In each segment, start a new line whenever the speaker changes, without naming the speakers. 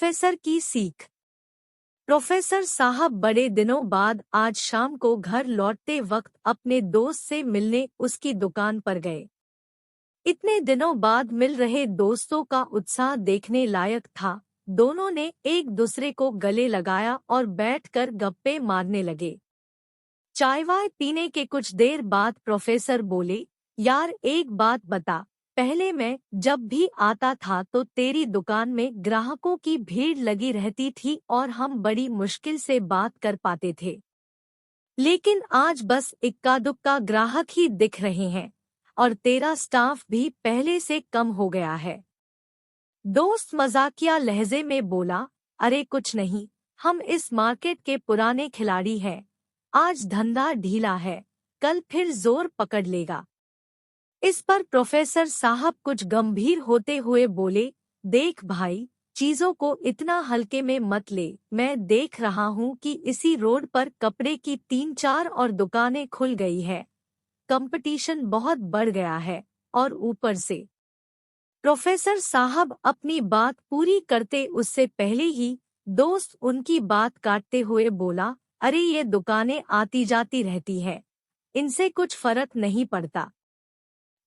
Professor की सीख। Professor साहब बड़े दिनों बाद आज शाम को घर लौटते वक्त अपने दोस्त से मिलने उसकी दुकान पर गए। इतने दिनों बाद मिल रहे दोस्तों का उत्साह देखने लायक था। दोनों ने एक दूसरे को गले लगाया और बैठकर गप्पे मारने लगे। चाय वाय पीने के कुछ देर बाद प्रोफेसर बोले, यार एक बात बता, पहले मैं जब भी आता था तो तेरी दुकान में ग्राहकों की भीड़ लगी रहती थी और हम बड़ी मुश्किल से बात कर पाते थे। लेकिन आज बस इक्का दुक्का ग्राहक ही दिख रहे हैं और तेरा स्टाफ भी पहले से कम हो गया है। दोस्त मजाकिया लहजे में बोला, अरे कुछ नहीं, हम इस मार्केट के पुराने खिलाड़ी हैं। आज धंधा ढीला है, कल फिर जोर पकड़ लेगा। इस पर प्रोफेसर साहब कुछ गंभीर होते हुए बोले, देख भाई, चीजों को इतना हल्के में मत ले। मैं देख रहा हूँ कि इसी रोड पर कपड़े की 3-4 और दुकानें खुल गई है। कंपटीशन बहुत बढ़ गया है और ऊपर से प्रोफेसर साहब अपनी बात पूरी करते उससे पहले ही दोस्त उनकी बात काटते हुए बोला, अरे ये दुकानें आती जाती रहती है, इनसे कुछ फर्क नहीं पड़ता।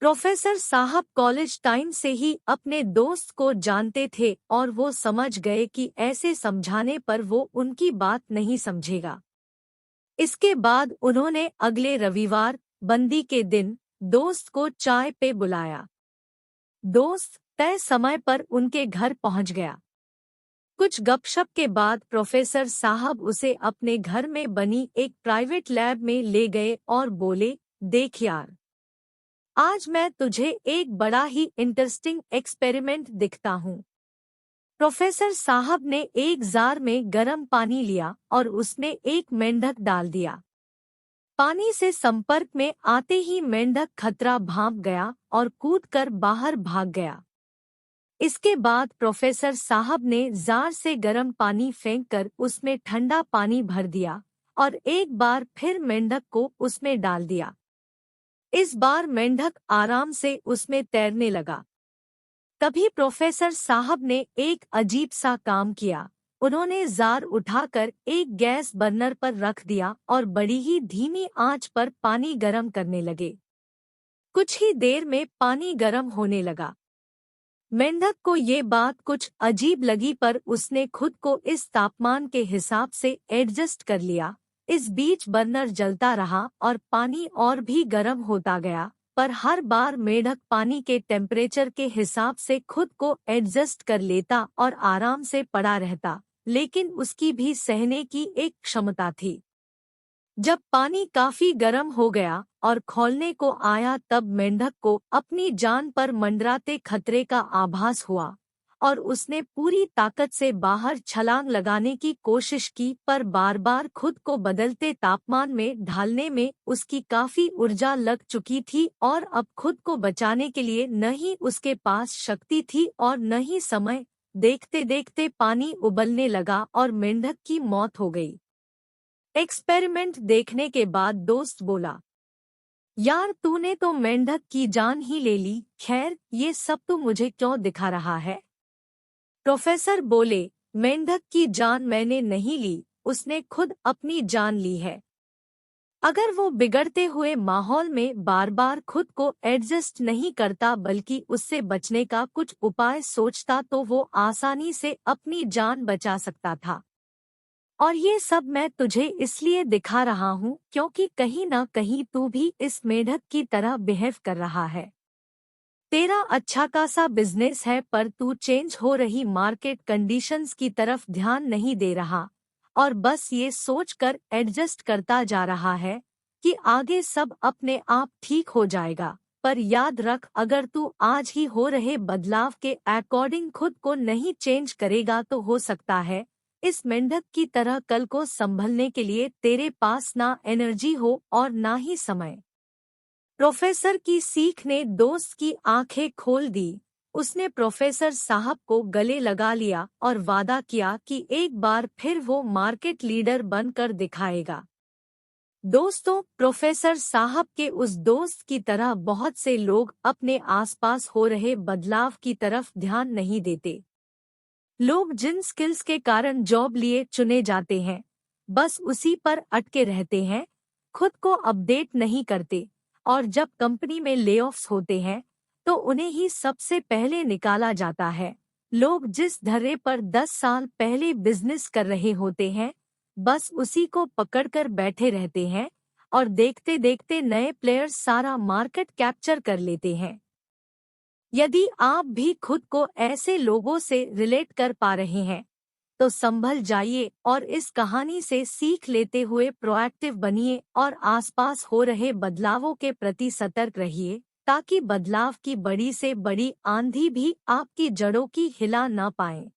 प्रोफेसर साहब कॉलेज टाइम से ही अपने दोस्त को जानते थे और वो समझ गए कि ऐसे समझाने पर वो उनकी बात नहीं समझेगा। इसके बाद उन्होंने अगले रविवार बंदी के दिन दोस्त को चाय पे बुलाया। दोस्त तय समय पर उनके घर पहुंच गया। कुछ गपशप के बाद प्रोफेसर साहब उसे अपने घर में बनी एक प्राइवेट लैब में ले गए और बोले, देख यार, आज मैं तुझे एक बड़ा ही इंटरेस्टिंग एक्सपेरिमेंट दिखता हूँ। प्रोफेसर साहब ने एक जार में गर्म पानी लिया और उसमें एक मेंढक डाल दिया। पानी से संपर्क में आते ही मेंढक खतरा भांप गया और कूदकर बाहर भाग गया। इसके बाद प्रोफेसर साहब ने जार से गर्म पानी फेंककर उसमें ठंडा पानी भर दिया और एक बार फिर मेंढक को उसमें डाल दिया। इस बार मेंढक आराम से उसमें तैरने लगा। तभी प्रोफेसर साहब ने एक अजीब सा काम किया। उन्होंने जार उठाकर एक गैस बर्नर पर रख दिया और बड़ी ही धीमी आंच पर पानी गर्म करने लगे। कुछ ही देर में पानी गर्म होने लगा। मेंढक को ये बात कुछ अजीब लगी पर उसने खुद को इस तापमान के हिसाब से एडजस्ट कर लिया। इस बीच बर्नर जलता रहा और पानी और भी गर्म होता गया, पर हर बार मेंढक पानी के टेम्परेचर के हिसाब से खुद को एडजस्ट कर लेता और आराम से पड़ा रहता, लेकिन उसकी भी सहने की एक क्षमता थी। जब पानी काफी गर्म हो गया और खौलने को आया तब मेंढक को अपनी जान पर मंडराते खतरे का आभास हुआ और उसने पूरी ताकत से बाहर छलांग लगाने की कोशिश की, पर बार बार खुद को बदलते तापमान में ढालने में उसकी काफी ऊर्जा लग चुकी थी और अब खुद को बचाने के लिए न ही उसके पास शक्ति थी और न ही समय। देखते देखते पानी उबलने लगा और मेंढक की मौत हो गई। एक्सपेरिमेंट देखने के बाद दोस्त बोला, यार तूने तो मेंढक की जान ही ले ली। खैर, ये सब तो मुझे क्यों दिखा रहा है? प्रोफेसर बोले, मेंढक की जान मैंने नहीं ली, उसने खुद अपनी जान ली है। अगर वो बिगड़ते हुए माहौल में बार बार खुद को एडजस्ट नहीं करता बल्कि उससे बचने का कुछ उपाय सोचता तो वो आसानी से अपनी जान बचा सकता था। और ये सब मैं तुझे इसलिए दिखा रहा हूँ क्योंकि कहीं ना कहीं तू भी इस मेंढक की तरह बिहेव कर रहा है। तेरा अच्छा खासा बिजनेस है पर तू चेंज हो रही मार्केट कंडीशंस की तरफ ध्यान नहीं दे रहा और बस ये सोचकर एडजस्ट करता जा रहा है कि आगे सब अपने आप ठीक हो जाएगा। पर याद रख, अगर तू आज ही हो रहे बदलाव के अकॉर्डिंग खुद को नहीं चेंज करेगा तो हो सकता है इस मेंढक की तरह कल को संभलने के लिए तेरे पास ना एनर्जी हो और ना ही समय। प्रोफेसर की सीख ने दोस्त की आंखें खोल दी। उसने प्रोफेसर साहब को गले लगा लिया और वादा किया कि एक बार फिर वो मार्केट लीडर बनकर दिखाएगा। दोस्तों, प्रोफेसर साहब के उस दोस्त की तरह बहुत से लोग अपने आसपास हो रहे बदलाव की तरफ ध्यान नहीं देते। लोग जिन स्किल्स के कारण जॉब लिए चुने जाते हैं, बस उसी पर अटके रहते हैं, खुद को अपडेट नहीं करते, और जब कंपनी में लेऑफ्स होते हैं तो उन्हें ही सबसे पहले निकाला जाता है। लोग जिस धर्रे पर 10 साल पहले बिजनेस कर रहे होते हैं, बस उसी को पकड़कर बैठे रहते हैं और देखते देखते नए प्लेयर्स सारा मार्केट कैप्चर कर लेते हैं। यदि आप भी खुद को ऐसे लोगों से रिलेट कर पा रहे हैं, तो संभल जाइए और इस कहानी से सीख लेते हुए प्रोएक्टिव बनिए और आसपास हो रहे बदलावों के प्रति सतर्क रहिए, ताकि बदलाव की बड़ी से बड़ी आंधी भी आपकी जड़ों की हिला ना पाए।